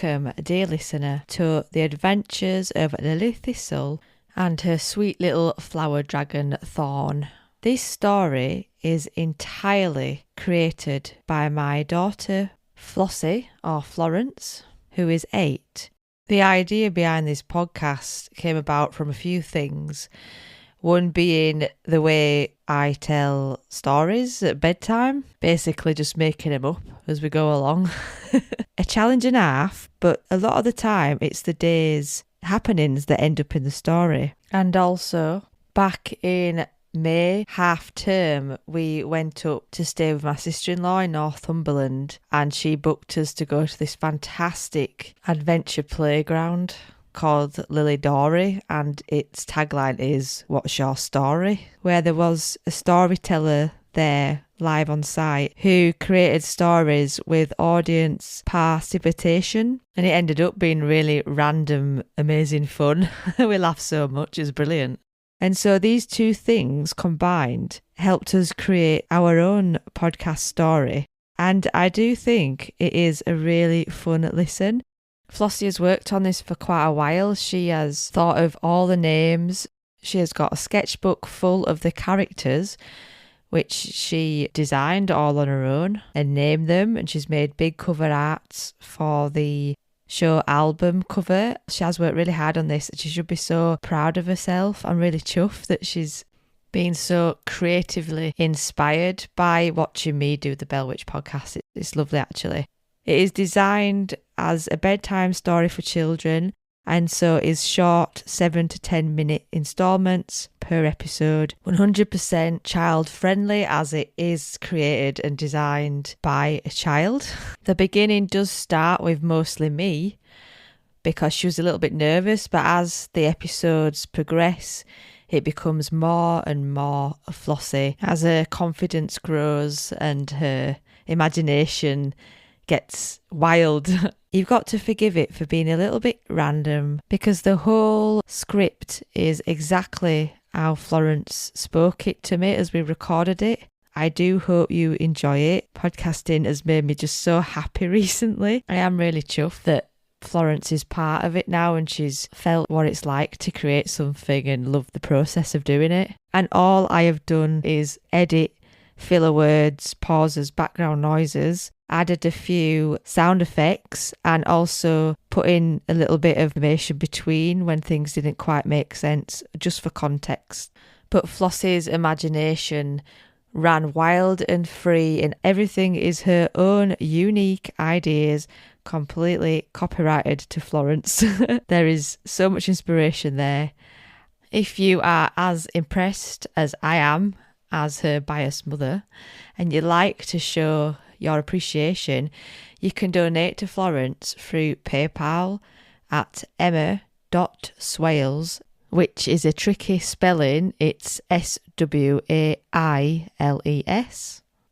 Welcome, dear listener, to the adventures of Lilly Thystle and her sweet little flower dragon Thorn. This story is entirely created by my daughter Flossie, or Florence, who is 8. The idea behind this podcast came about from a few things. One being the way I tell stories at bedtime, basically just making them up as we go along. A challenge and a half, but a lot of the time it's the day's happenings that end up in the story. And also, back in May half term, we went up to stay with my sister-in-law in Northumberland, and she booked us to go to this fantastic adventure playground called Lilly Dory, and its tagline is "What's your story?", where there was a storyteller there live on site who created stories with audience participation, and it ended up being really random, amazing fun. We laughed so much, it was brilliant. And so these two things combined helped us create our own podcast story, and I do think it is a really fun listen. Flossie has worked on this for quite a while. She has thought of all the names. She has got a sketchbook full of the characters, which she designed all on her own and named them. And she's made big cover arts for the show album cover. She has worked really hard on this, and she should be so proud of herself. I'm really chuffed that she's been so creatively inspired by watching me do the Bell Witch podcast. It's lovely, actually. It is designed as a bedtime story for children, and so is short 7 to 10 minute installments per episode, 100% child friendly as it is created and designed by a child. The beginning does start with mostly me because she was a little bit nervous, but as the episodes progress, it becomes more and more of Flossie as her confidence grows and her imagination gets wild. You've got to forgive it for being a little bit random because the whole script is exactly how Florence spoke it to me as we recorded it. I do hope you enjoy it. Podcasting has made me just so happy recently. I am really chuffed that Florence is part of it now, and she's felt what it's like to create something and love the process of doing it. And all I have done is edit filler words, pauses, background noises, added a few sound effects, and also put in a little bit of information between when things didn't quite make sense, just for context. But Flossie's imagination ran wild and free, and everything is her own unique ideas, completely copyrighted to Florence. There is so much inspiration there. If you are as impressed as I am as her biased mother, and you like to show your appreciation, you can donate to Florence through PayPal at emma.swailes, which is a tricky spelling. It's SWAILES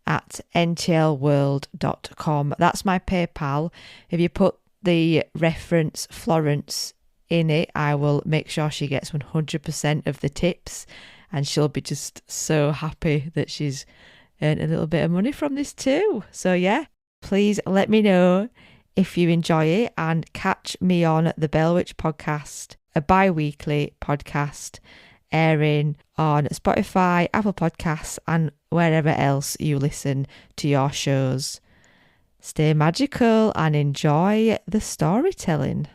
at ntlworld.com. That's my PayPal. If you put the reference Florence in it, I will make sure she gets 100% of the tips, and she'll be just so happy that she's earned a little bit of money from this too. So yeah, please let me know if you enjoy it, and catch me on the Bell Witch podcast, a bi-weekly podcast airing on Spotify, Apple Podcasts, and wherever else you listen to your shows. Stay magical and enjoy the storytelling.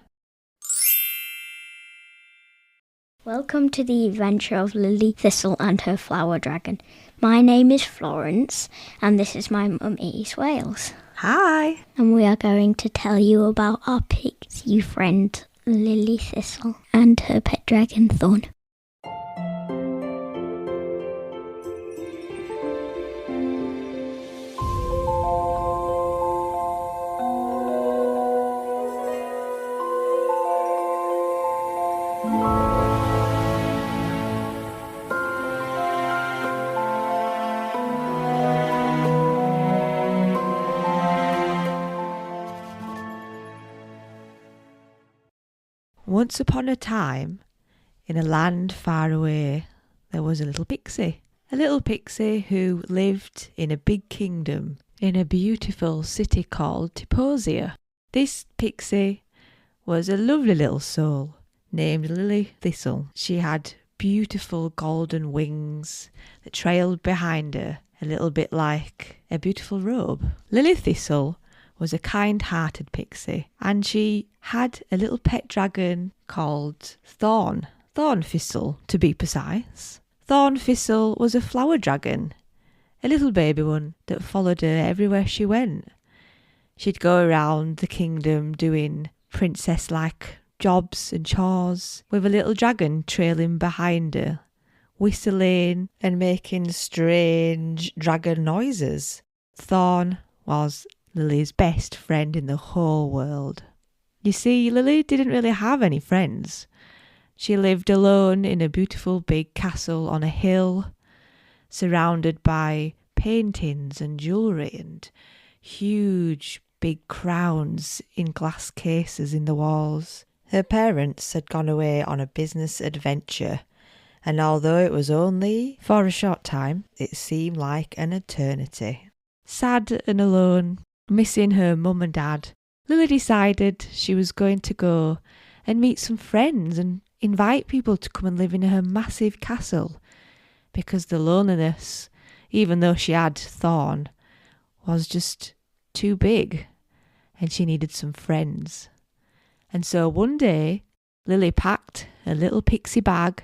Welcome to the adventure of Lilly Thystle and her flower dragon. My name is Florence, and this is my mummy, Swailes. Hi! And we are going to tell you about our Pixie friend, Lilly Thystle, and her pet dragon, Thorn. Once upon a time, in a land far away, there was a little pixie. A little pixie who lived in a big kingdom in a beautiful city called Tiposia. This pixie was a lovely little soul named Lilly Thystle. She had beautiful golden wings that trailed behind her, a little bit like a beautiful robe. Lilly Thystle was a kind-hearted pixie, and she had a little pet dragon called Thorn. Thorn Thistle, to be precise. Thorn Thistle was a flower dragon, a little baby one that followed her everywhere she went. She'd go around the kingdom doing princess-like jobs and chores, with a little dragon trailing behind her, whistling and making strange dragon noises. Thorn was Lily's best friend in the whole world. You see, Lilly didn't really have any friends. She lived alone in a beautiful big castle on a hill, surrounded by paintings and jewellery and huge big crowns in glass cases in the walls. Her parents had gone away on a business adventure, and although it was only for a short time, it seemed like an eternity. Sad and alone, missing her mum and dad, Lilly decided she was going to go and meet some friends and invite people to come and live in her massive castle, because the loneliness, even though she had Thorn, was just too big and she needed some friends. And so one day, Lilly packed a little pixie bag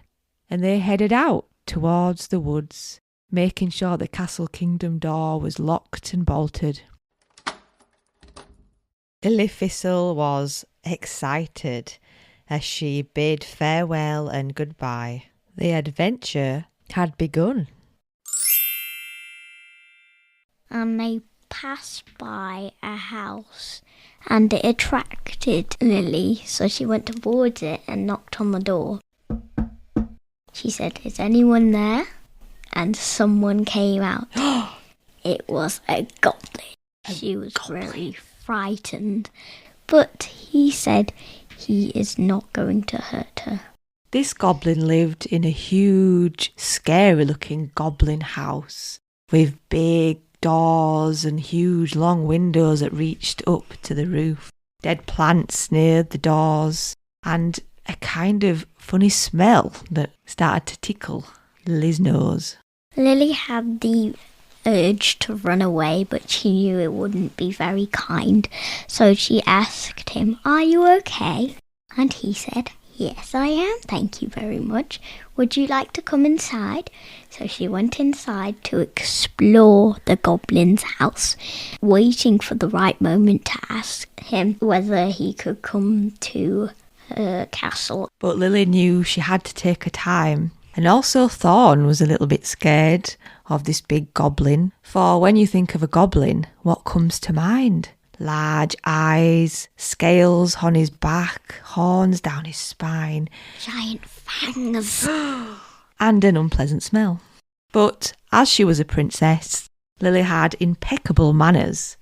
and they headed out towards the woods, making sure the castle kingdom door was locked and bolted. Lilly Thystle was excited as she bid farewell and goodbye. The adventure had begun. And they passed by a house, and it attracted Lilly, so she went towards it and knocked on the door. She said, "Is anyone there?" And someone came out. It was a goblin. She was really frightened, but he said he is not going to hurt her. This goblin lived in a huge, scary-looking goblin house with big doors and huge long windows that reached up to the roof. Dead plants near the doors and a kind of funny smell that started to tickle Lily's nose. Lilly had the urge to run away, but she knew it wouldn't be very kind, so she asked him, "Are you okay?" And he said, "Yes, I am, thank you very much. Would you like to come inside?" So she went inside to explore the goblin's house, waiting for the right moment to ask him whether he could come to her castle. But Lilly knew she had to take her time. And also Thorn was a little bit scared of this big goblin. For when you think of a goblin, what comes to mind? Large eyes, scales on his back, horns down his spine, Giant fangs. and an unpleasant smell. But as she was a princess, Lilly had impeccable manners.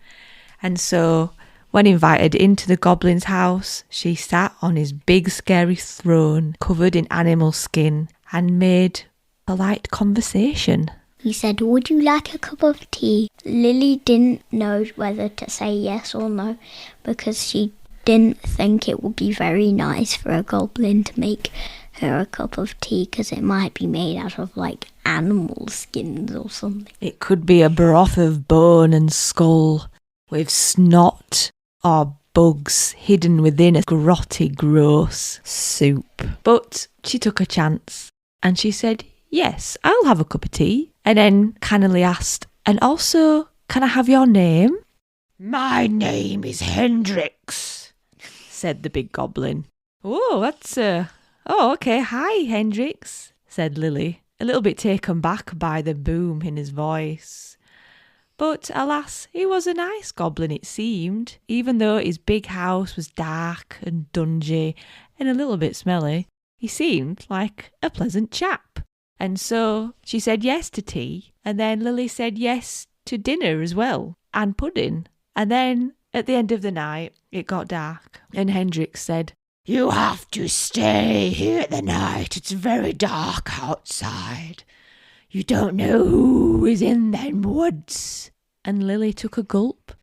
And so when invited into the goblin's house, she sat on his big scary throne, covered in animal skin, and made polite conversation. He said, "Would you like a cup of tea?" Lilly didn't know whether to say yes or no, because she didn't think it would be very nice for a goblin to make her a cup of tea, because it might be made out of like animal skins or something. It could be a broth of bone and skull with snot or bugs hidden within a grotty, gross soup. But she took a chance and she said, "Yes, I'll have a cup of tea." And then cannily asked, "And also, can I have your name?" "My name is Hendrix," said the big goblin. "Oh, that's oh, okay. Hi, Hendrix," said Lilly, a little bit taken back by the boom in his voice. But alas, he was a nice goblin, it seemed. Even though his big house was dark and dungy and a little bit smelly, he seemed like a pleasant chap. And so she said yes to tea, and then Lilly said yes to dinner as well, and pudding. And then at the end of the night, it got dark, and Hendrix said, "You have to stay here at the night. It's very dark outside. You don't know who is in them woods." And Lilly took a gulp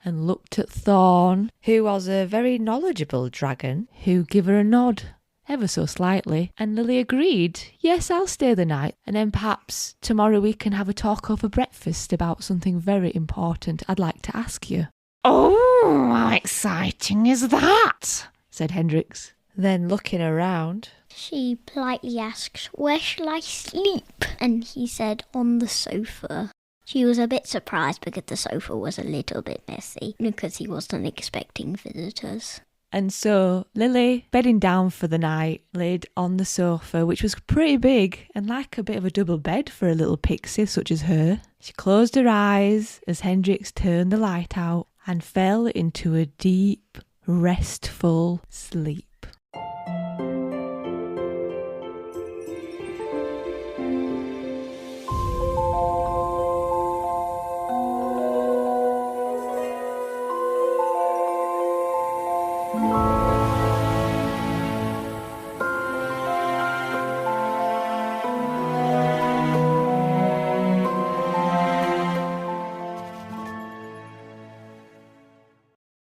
and looked at Thorn, who was a very knowledgeable dragon, who gave her a nod, ever so slightly, and Lily agreed, yes, I'll stay the night, and then perhaps tomorrow we can have a talk over breakfast about something very important I'd like to ask you. Oh, how exciting is that? Said Hendrix. Then looking around, she politely asked, where shall I sleep? And he said, on the sofa. She was a bit surprised because the sofa was a little bit messy, because he wasn't expecting visitors. And so Lily, bedding down for the night, laid on the sofa, which was pretty big and like a bit of a double bed for a little pixie such as her. She closed her eyes as Hendrix turned the light out and fell into a deep, restful sleep.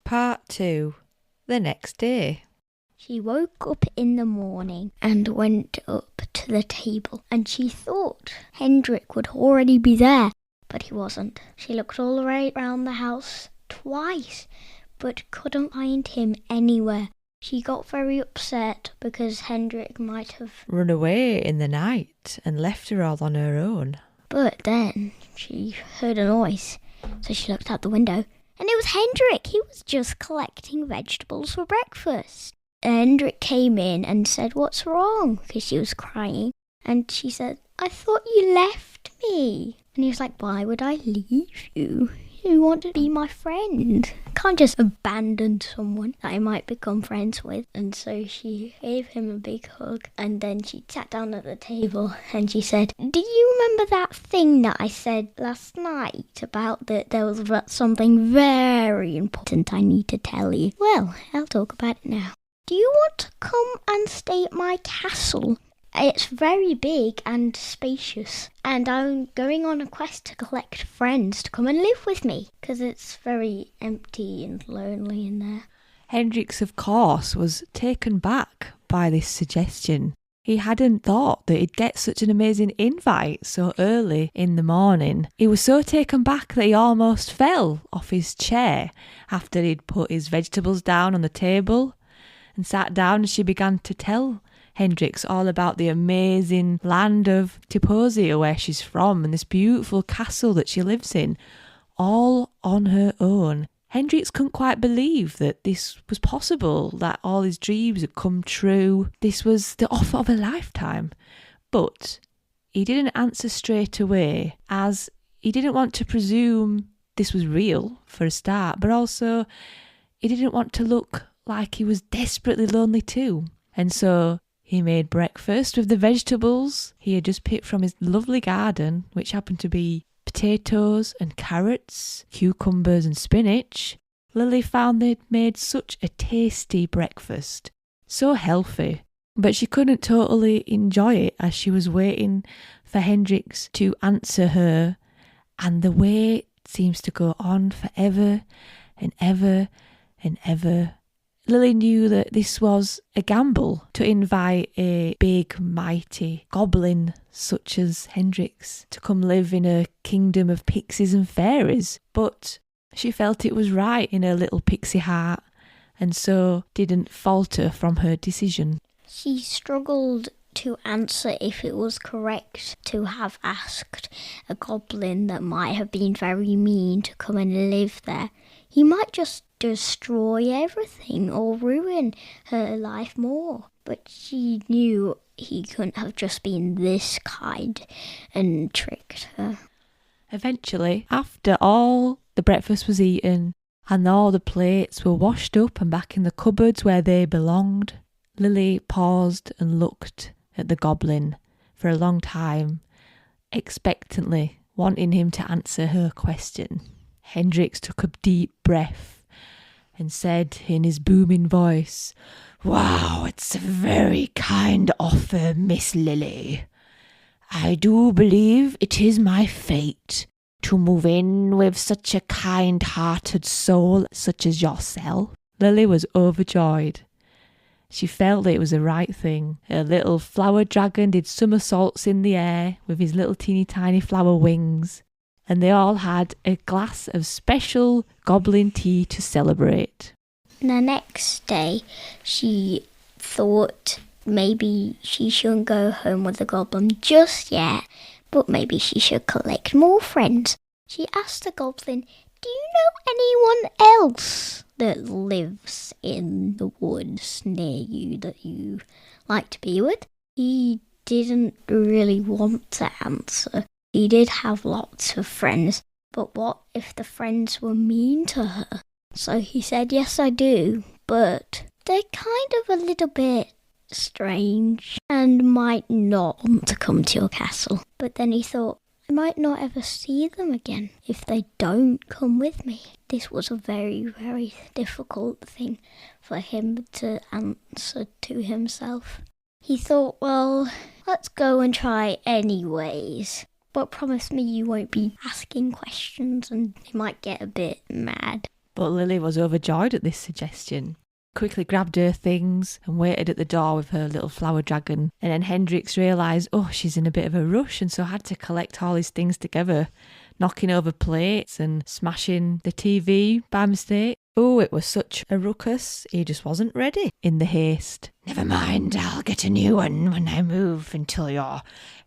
Part 2. The next day. She woke up in the morning and went up to the table, and she thought Hendrik would already be there, but he wasn't. She looked all around the house twice, but couldn't find him anywhere. She got very upset because Hendrik might have run away in the night and left her all on her own. But then she heard a noise, so she looked out the window. And it was Hendrik. He was just collecting vegetables for breakfast. Hendrik came in and said, what's wrong? Because she was crying. And she said, I thought you left me. And he was like, why would I leave you? You want to be my friend. I can't just abandon someone that I might become friends with. And so she gave him a big hug. And then she sat down at the table and she said, do you remember that thing that I said last night about that there was something very important I need to tell you? Well, I'll talk about it now. Do you want to come and stay at my castle? It's very big and spacious, and I'm going on a quest to collect friends to come and live with me, because it's very empty and lonely in there. Hendrix, of course, was taken back by this suggestion. He hadn't thought that he'd get such an amazing invite so early in the morning. He was so taken back that he almost fell off his chair after he'd put his vegetables down on the table and sat down, and she began to tell Hendrix all about the amazing land of Tiposia where she's from and this beautiful castle that she lives in, all on her own. Hendrix couldn't quite believe that this was possible, that all his dreams had come true. This was the offer of a lifetime. But he didn't answer straight away, as he didn't want to presume this was real for a start, but also he didn't want to look like he was desperately lonely too. And so he made breakfast with the vegetables he had just picked from his lovely garden, which happened to be potatoes and carrots, cucumbers and spinach. Lily found they'd made such a tasty breakfast, so healthy, but she couldn't totally enjoy it as she was waiting for Hendrix to answer her, and the wait seems to go on forever and ever and ever. Lily knew that this was a gamble to invite a big, mighty goblin such as Hendrix to come live in a kingdom of pixies and fairies, but she felt it was right in her little pixie heart, and so didn't falter from her decision. She struggled to answer if it was correct to have asked a goblin that might have been very mean to come and live there. He might just destroy everything or ruin her life more. But she knew he couldn't have just been this kind and tricked her. Eventually, after all the breakfast was eaten and all the plates were washed up and back in the cupboards where they belonged, Lily paused and looked at the goblin for a long time, expectantly wanting him to answer her question. Hendrix took a deep breath and said in his booming voice, "Wow, it's a very kind offer, Miss Lily. I do believe it is my fate to move in with such a kind-hearted soul such as yourself. Lily was overjoyed. She felt that it was the right thing. Her little flower dragon did somersaults in the air with his little teeny tiny flower wings, and they all had a glass of special goblin tea to celebrate. The next day, she thought maybe she shouldn't go home with the goblin just yet, but maybe she should collect more friends. She asked the goblin, "Do you know anyone else that lives in the woods near you that you like to be with?" He didn't really want to answer. He did have lots of friends, but what if the friends were mean to her? So he said, "Yes, I do, but they're kind of a little bit strange and might not want to come to your castle." But then he thought, I might not ever see them again if they don't come with me. This was a very, very difficult thing for him to answer to himself. He thought, well, let's go and try anyways. But promise me you won't be asking questions and he might get a bit mad. But Lily was overjoyed at this suggestion. Quickly grabbed her things and waited at the door with her little flower dragon. And then Hendrix realised, she's in a bit of a rush, and so had to collect all his things together, knocking over plates and smashing the TV by mistake. It was such a ruckus, he just wasn't ready in the haste. Never mind, I'll get a new one when I move into your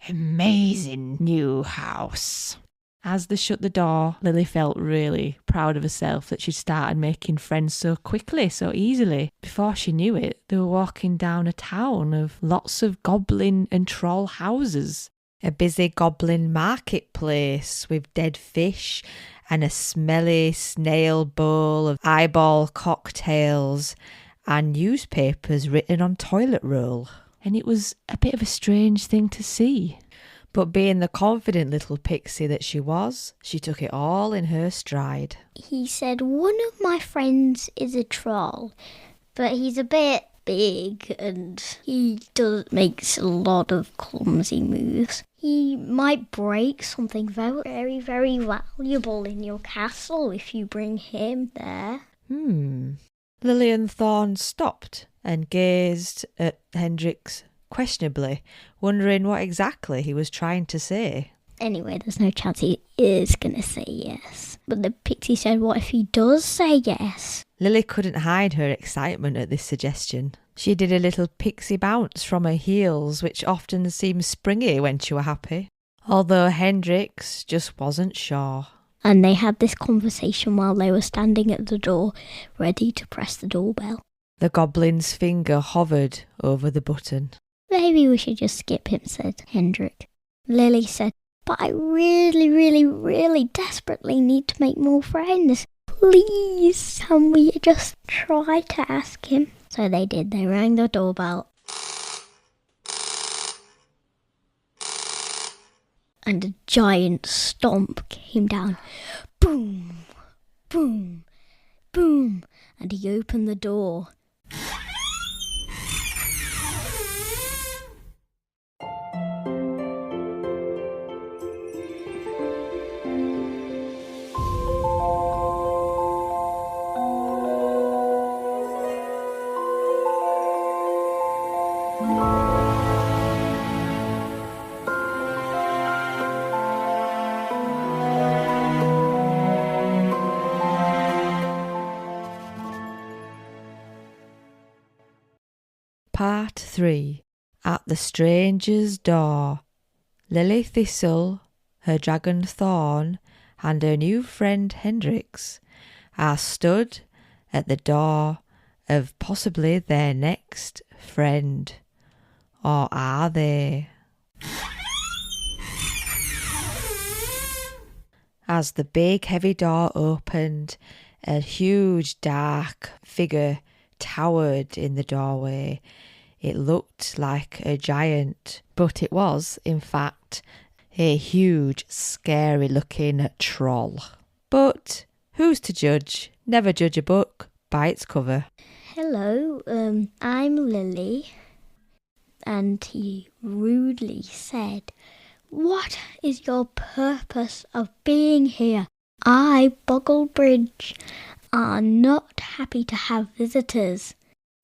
amazing new house. As they shut the door, Lily felt really proud of herself that she'd started making friends so quickly, so easily. Before she knew it, they were walking down a town of lots of goblin and troll houses. A busy goblin marketplace with dead fish and a smelly snail bowl of eyeball cocktails and newspapers written on toilet roll. And it was a bit of a strange thing to see. But being the confident little Pixie that she was, she took it all in her stride. He said, "One of my friends is a troll, but he's a bit big and he makes a lot of clumsy moves. He might break something very, very, very valuable in your castle if you bring him there." Lily and Thorn stopped and gazed at Hendrix questionably, wondering what exactly he was trying to say. Anyway, there's no chance he is going to say yes. But the Pixie said, what if he does say yes? Lily couldn't hide her excitement at this suggestion. She did a little pixie bounce from her heels, which often seemed springy when she were happy. Although Hendrix just wasn't sure. And they had this conversation while they were standing at the door, ready to press the doorbell. The goblin's finger hovered over the button. "Maybe we should just skip him," said Hendrix. Lily said, "But I really, really, really desperately need to make more friends. Please, can we just try to ask him?" So they did. They rang the doorbell. And a giant stomp came down. Boom, boom, boom. And he opened the door. Part 3. At the Stranger's Door. Lilly Thystle, her dragon Thorn, and her new friend Hendrix are stood at the door of possibly their next friend. Or are they? As the big heavy door opened, a huge dark figure towered in the doorway. It looked like a giant, but it was, in fact, a huge, scary-looking troll. But who's to judge? Never judge a book by its cover. "Hello, I'm Lily." And he rudely said, What is your purpose of being here? I, Bogle Bridge, are not happy to have visitors.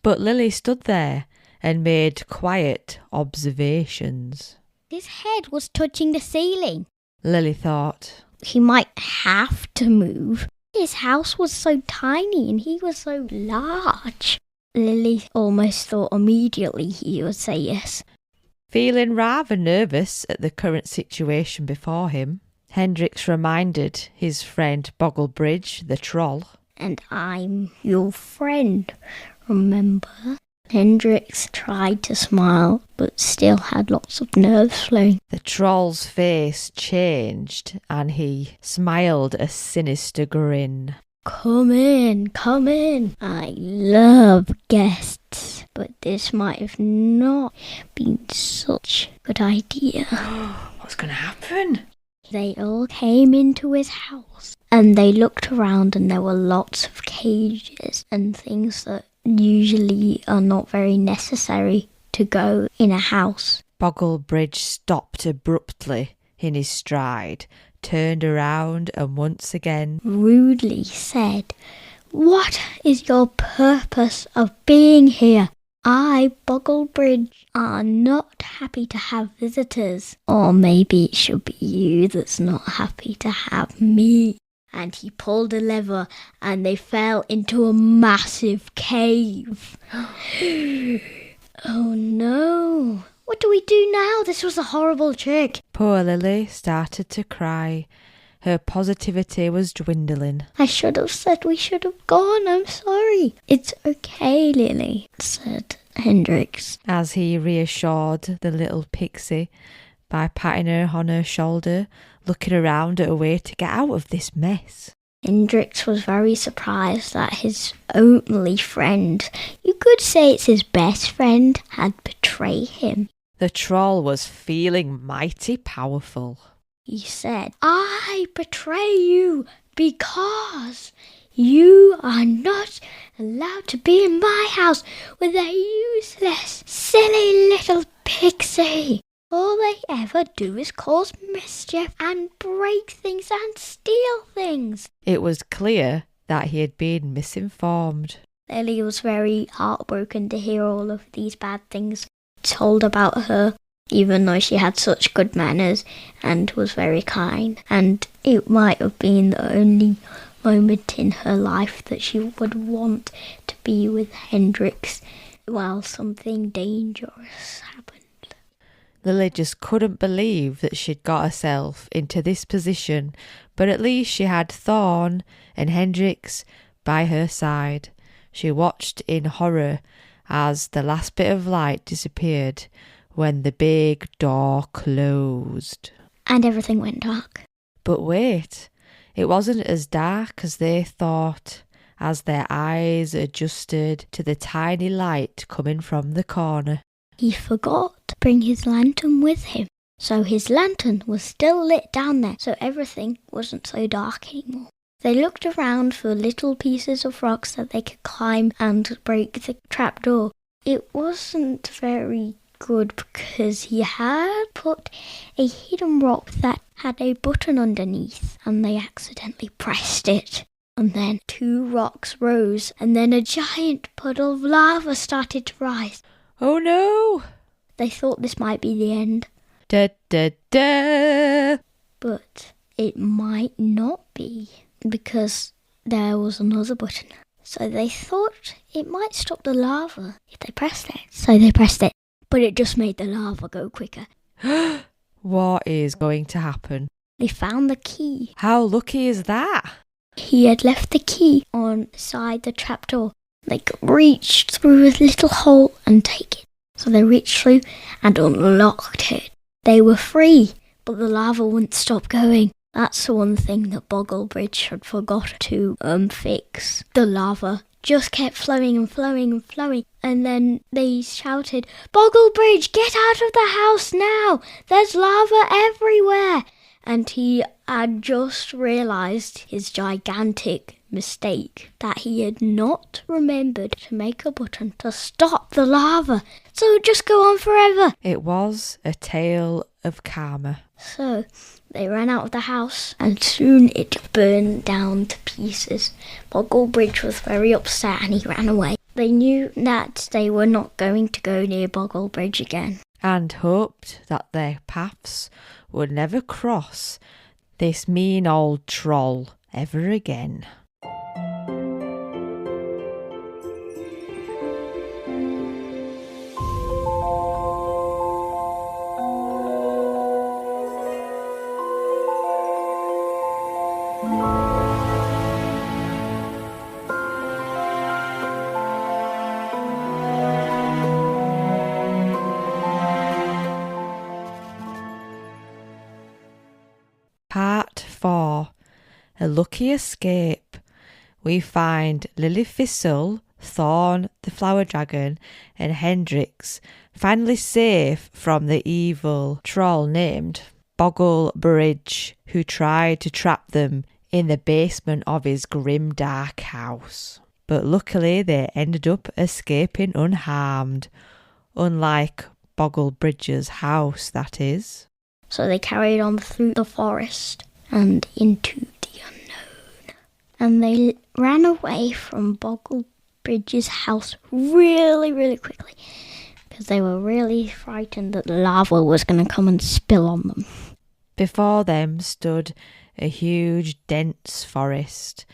But Lily stood there and made quiet observations. His head was touching the ceiling. Lily thought, He might have to move. His house was so tiny and he was so large. Lily almost thought immediately he would say yes. feeling rather nervous at the current situation before him. Hendrix reminded his friend Bogle Bridge, the troll. And I'm your friend, remember? Hendrix tried to smile, but still had lots of nerves flowing. The troll's face changed and he smiled a sinister grin. Come in, come in. I love guests, but this might have not been such a good idea. What's going to happen? They all came into his house and they looked around and there were lots of cages and things that usually are not very necessary to go in a house. Bogle Bridge stopped abruptly in his stride, turned around and once again rudely said, What is your purpose of being here? I, Bogle Bridge, are not happy to have visitors. Or maybe it should be you that's not happy to have me. And he pulled a lever and they fell into a massive cave. Oh no! What do we do now? This was a horrible trick. Poor Lily started to cry. Her positivity was dwindling. I should have said we should have gone. I'm sorry. It's okay, Lily, said Hendrix, as he reassured the little Pixie by patting her on her shoulder, looking around at a way to get out of this mess. Hendrix was very surprised that his only friend, you could say it's his best friend, had betrayed him. The troll was feeling mighty powerful. He said, I betray you because you are not allowed to be in my house with a useless, silly little pixie. All they ever do is cause mischief and break things and steal things. It was clear that he had been misinformed. Lily was very heartbroken to hear all of these bad things told about her, even though she had such good manners and was very kind. And it might have been the only moment in her life that she would want to be with Hendrix while something dangerous happened. Lily just couldn't believe that she'd got herself into this position, but at least she had Thorn and Hendrix by her side. She watched in horror as the last bit of light disappeared when the big door closed. And everything went dark. But wait, it wasn't as dark as they thought, as their eyes adjusted to the tiny light coming from the corner. He forgot to bring his lantern with him, so his lantern was still lit down there, so everything wasn't so dark anymore. They looked around for little pieces of rocks that they could climb and break the trapdoor. It wasn't very good because he had put a hidden rock that had a button underneath and they accidentally pressed it. And then 2 rocks rose and then a giant puddle of lava started to rise. Oh no! They thought this might be the end. Da da da! But it might not be, because there was another button. So they thought it might stop the lava if they pressed it. So they pressed it, but it just made the lava go quicker. What is going to happen? They found the key. How lucky is that? He had left the key on side the trapdoor. They could reach through a little hole and take it. So they reached through and unlocked it. They were free, but the lava wouldn't stop going. That's the one thing that Bogle Bridge had forgot to fix. The lava just kept flowing and flowing and flowing. And then they shouted, Bogle Bridge, get out of the house now! There's lava everywhere! And he had just realised his gigantic mistake, that he had not remembered to make a button to stop the lava, so it would just go on forever. It was a tale of karma. So they ran out of the house and soon it burned down to pieces. Bogle Bridge was very upset and he ran away. They knew that they were not going to go near Bogle Bridge again, and hoped that their paths would never cross this mean old troll ever again. Part 4. A Lucky Escape. We find Lilly Thystle, Thorn, the flower dragon, and Hendrix finally safe from the evil troll named Bogle Bridge, who tried to trap them in the basement of his grim dark house. But luckily they ended up escaping unharmed, unlike Bogle Bridge's house, that is. so they carried on through the forest and into the unknown. And they ran away from Bogle Bridge's house really, really quickly because they were really frightened that lava was going to come and spill on them. Before them stood a huge, dense forest,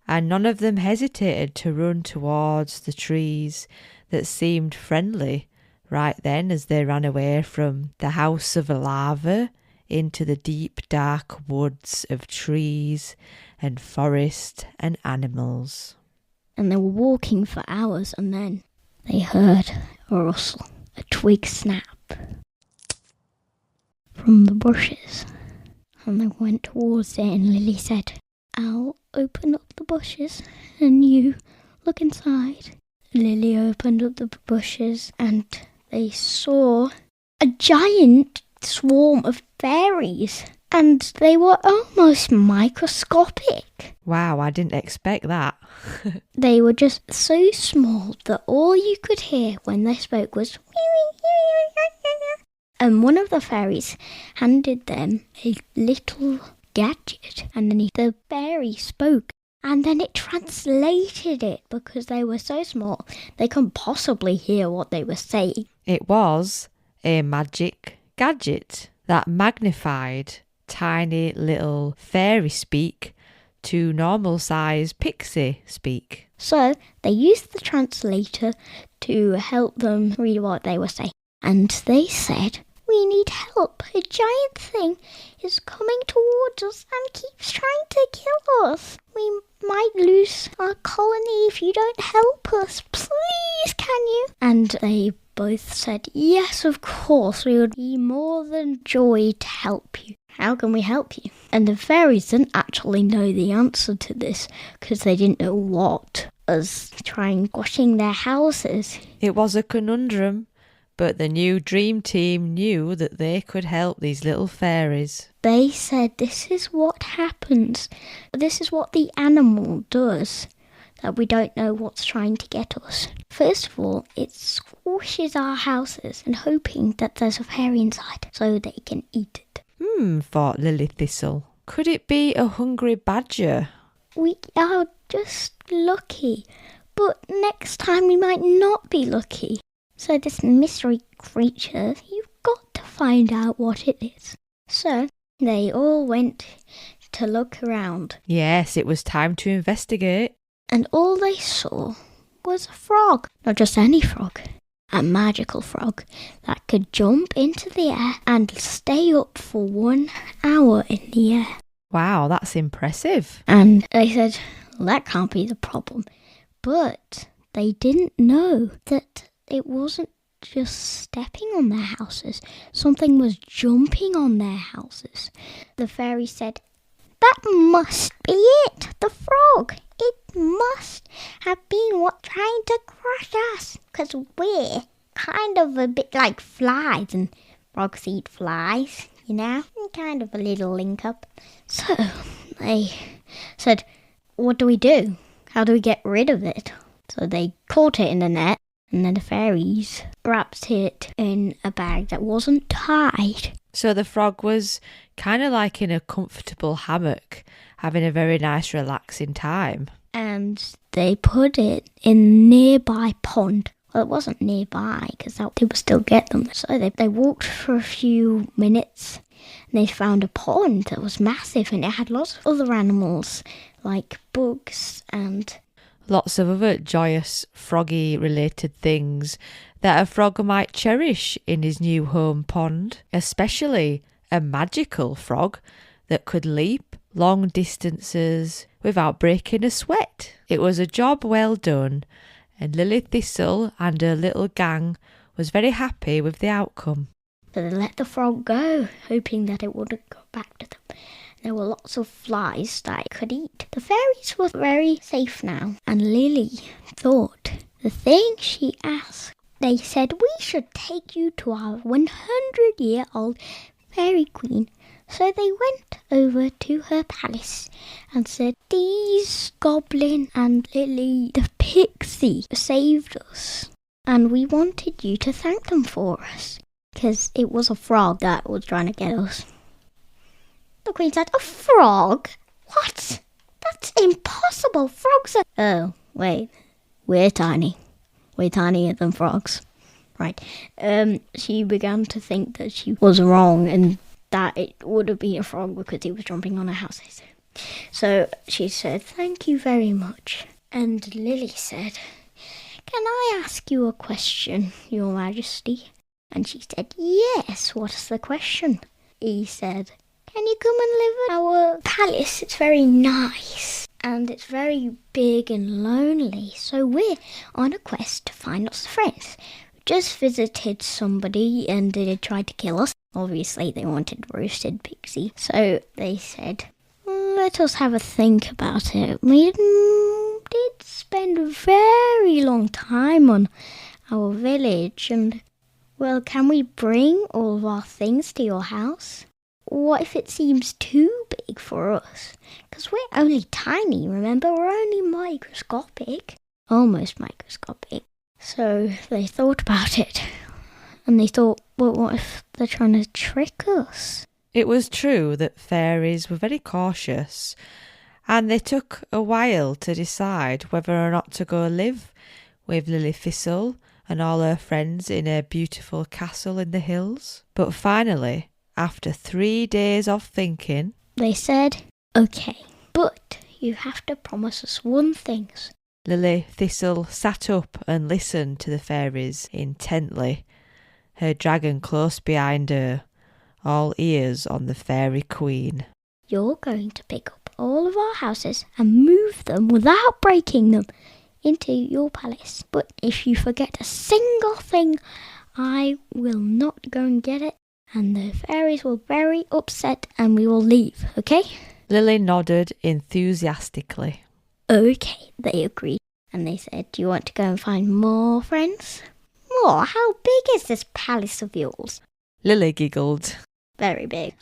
and none of them hesitated to run towards the trees that seemed friendly right then as they ran away from the house of lava into the deep, dark woods of trees and forest and animals. And they were walking for hours, and then they heard a rustle, a twig snap from the bushes. And they went towards it, and Lily said, "I'll open up the bushes and you look inside." Lily opened up the bushes and they saw a giant swarm of fairies, and they were almost microscopic. Wow, I didn't expect that. They were just so small that all you could hear when they spoke was and one of the fairies handed them a little gadget, and then the fairy spoke, and then it translated it because they were so small they couldn't possibly hear what they were saying. It was a magic gadget that magnified tiny little fairy speak to normal size pixie speak. So they used the translator to help them read what they were saying. And they said, "We need help. A giant thing is coming towards us and keeps trying to kill us. We might lose our colony if you don't help us. Please, can you?" And they both said, "Yes, of course. We would be more than joy to help you. How can we help you?" And the fairies didn't actually know the answer to this because they didn't know what was trying washing their houses. It was a conundrum, but the new dream team knew that they could help these little fairies. They said, "This is what happens. This is what the animal does, that we don't know what's trying to get us. First of all, it squashes our houses and hoping that there's a fairy inside so they can eat it. Thought Lilly Thystle. Could it be a hungry badger? We are just lucky, but next time we might not be lucky. So this mystery creature, you've got to find out what it is." So they all went to look around, Yes, it was time to investigate. and all they saw was a frog. Not just any frog, a magical frog that could jump into the air and stay up for 1 hour in the air. Wow, that's impressive. And they said, that can't be the problem. But they didn't know that it wasn't just stepping on their houses. Something was jumping on their houses. The fairy said, "That must be it, the frog. It must have been what trying to crush us, because we're kind of a bit like flies, and frogs eat flies, you know, kind of a little link up." So they said, "What do we do? How do we get rid of it?" So they caught it in the net, and then the fairies wrapped it in a bag that wasn't tied. So the frog was kind of like in a comfortable hammock, having a very nice relaxing time. And they put it in a nearby pond. Well, it wasn't nearby because they would still get them. So they walked for a few minutes and they found a pond that was massive and it had lots of other animals like bugs and lots of other joyous froggy related things that a frog might cherish in his new home pond, especially a magical frog that could leap long distances without breaking a sweat. It was a job well done, and Lilly Thystle and her little gang was very happy with the outcome. So they let the frog go, hoping that it wouldn't go back to them. There were lots of flies that it could eat. The fairies were very safe now, and Lily thought the thing she asked. They said, we should take you to our 100-year-old fairy queen. So they went over to her palace and said, these Goblin and Lily the Pixie saved us, and we wanted you to thank them for us, because it was a frog that was trying to get us. The queen said, a frog? What? That's impossible. Frogs are... Oh, wait. We're tiny. We're tinier than frogs. Right. She began to think that she was wrong and that it would have been a frog because he was jumping on her houses. So she said, thank you very much. And Lily said, can I ask you a question, Your Majesty? And she said, yes, what's the question? He said, can you come and live in our palace? It's very nice and it's very big and lonely. So we're on a quest to find lots of friends. We just visited somebody and they tried to kill us. Obviously they wanted roasted Pixie. So they said, let us have a think about it. We did spend a very long time on our village and, well, can we bring all of our things to your house? What if it seems too big for us? Because we're only tiny, remember? We're only microscopic. Almost microscopic. So they thought about it. And they thought, well, what if they're trying to trick us? It was true that fairies were very cautious, and they took a while to decide whether or not to go live with Lilly Thystle and all her friends in a beautiful castle in the hills. But finally, after 3 days of thinking, they said, okay, but you have to promise us one thing. Lilly Thystle sat up and listened to the fairies intently, her dragon close behind her, all ears on the fairy queen. You're going to pick up all of our houses and move them without breaking them into your palace. But if you forget a single thing, I will not go and get it. And the fairies will be very upset and we will leave, okay? Lily nodded enthusiastically. Okay, they agreed. And they said, do you want to go and find more friends? More? How big is this palace of yours? Lily giggled. Very big.